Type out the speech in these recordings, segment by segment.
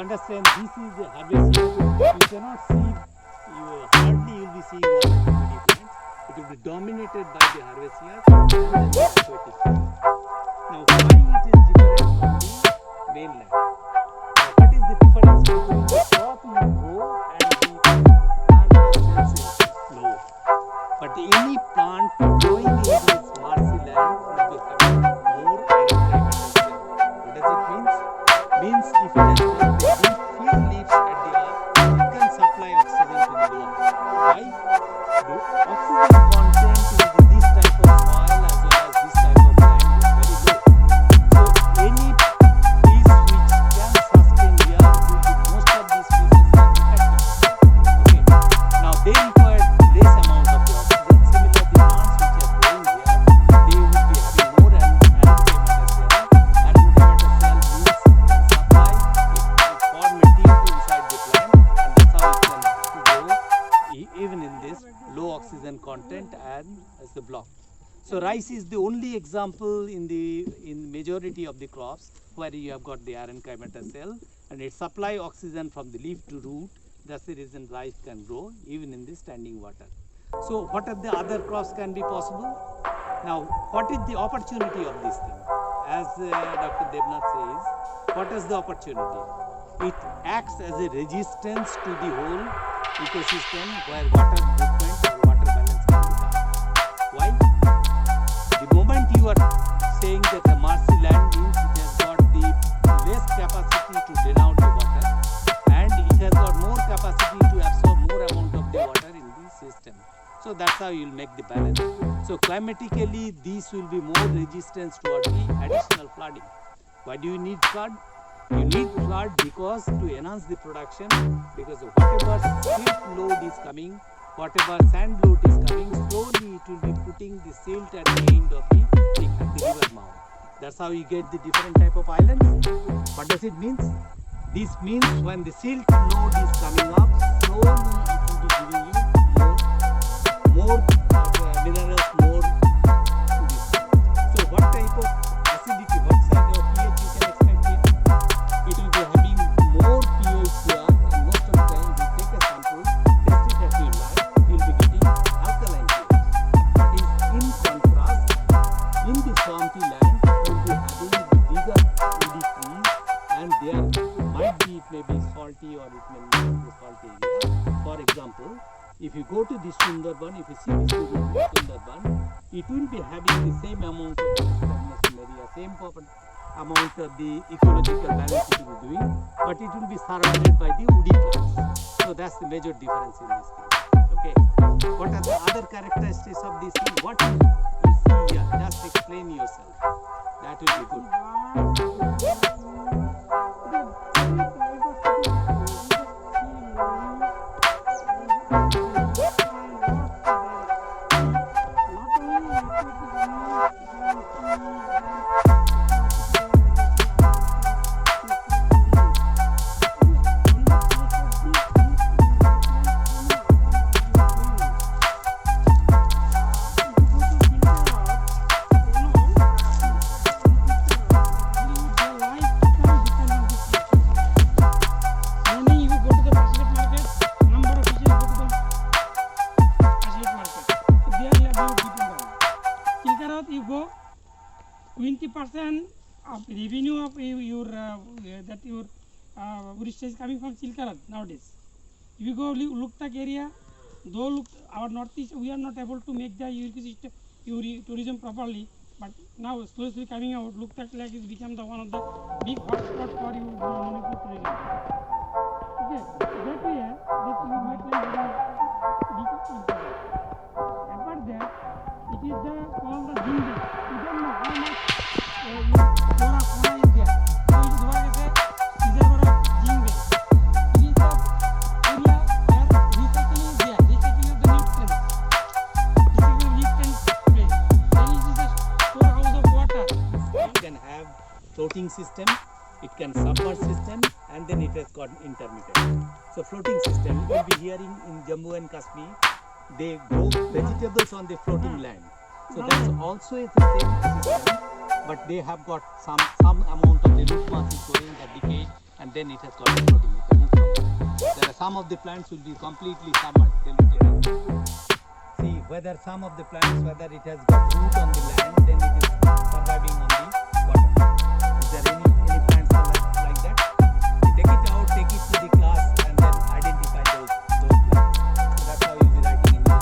understand this is a harvest year. You cannot see, hardly you will be seeing water activity plants. It will be dominated by the harvest years and the aquatic plants. Now why it is different from the mainland? Now what is the difference between the crop you grow and the plant that is low? But any plant growing in this marshy land will be having more aerodynamic. What does it mean? Means if it has got the few leaves at the earth, it can supply oxygen to the ground. Why? The oxygen content in this type of soil as well as this type of land is very low. So any trees which can sustain here most of these species are effective. Okay. Now they require less amount of the oxygen. Similarly, the plants which are growing here, they will be having more aerodynamic cell. Aerodynamic cell means even in this low oxygen content and as the block. So rice is the only example in majority of the crops where you have got the parenchyma cell and it supply oxygen from the leaf to root. That's the reason rice can grow even in the standing water. So what are the other crops can be possible? Now what is the opportunity of this thing? As Dr. Debnath says, what is the opportunity? It acts as a resistance to the whole ecosystem where water movement or water balance can be done. Why? The moment you are saying that a marshy land means it has got the less capacity to drain out the water and it has got more capacity to absorb more amount of the water in the system. So that's how you will make the balance. So climatically this will be more resistance toward the additional flooding. Why do you need flood? You need flood because to enhance the production, because whatever silt load is coming, whatever sand load is coming, slowly it will be putting the silt at the end of the river mouth. That's how you get the different type of islands. What does it mean? This means when the silt load is coming up, slowly it will be giving you more minerals, more to this. So what type of acidity, what type of pH you can expect it? It will be having more pH here and most of the time if you take a sample, test it at your lab, you will be getting alkaline pH. But in contrast, in the swampy land, you will be having the bigger woody trees and there might be, it may be salty or it may not be salty area. For example, if you go to this Sundarban, if you see this Sundarban, it will be having the same amount of stagnation area, same amount of the ecological balance it will be doing, but it will be surrounded by the woody plants. So that's the major difference in this thing. Okay. What are the other characteristics of this thing? What you see here? Just explain yourself. That will be good. Debnath, you go 20% of revenue of your Orissa is coming from Chilkaran nowadays. If you go Luktak area, though our northeast we are not able to make the tourism properly, but now slowly coming out. Luktak Lake is become the one of the big hotspot for you Manipur tourism. Okay, that way this wetland is big important. Apart that, it is called the jungle. You don't know how much flora fauna is there. So it is what I say, reservoir of jungle. It is the area where recycling is there. Recycling of the nutrients. Recycling of nutrients place. Then it is a storehouse of water. It can have floating system, it can submerge system, and then it has got intermittent. So floating system, you will be hearing in Jammu and Kashmir, they grow vegetables on the floating land. So that's also a same system, but they have got some amount of the root mass is going that decay, and then it has got the floating. It can move from. There are some of the plants will be completely submerged. They will see whether some of the plants, whether it has got root on the land, then it is surviving on the water. Is there any plants like that? You take it out, take it to the class, and then identify those plants. So that's how you'll be writing in your.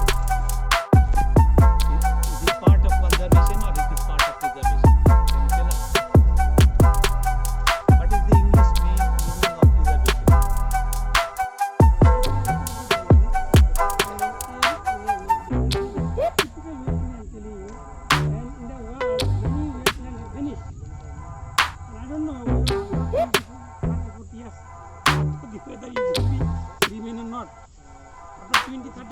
Is it part of conservation or is it part of preservation? Can you tell us? What is the English meaning of preservation? I don't know yes, whether it will remain or not. After 2030.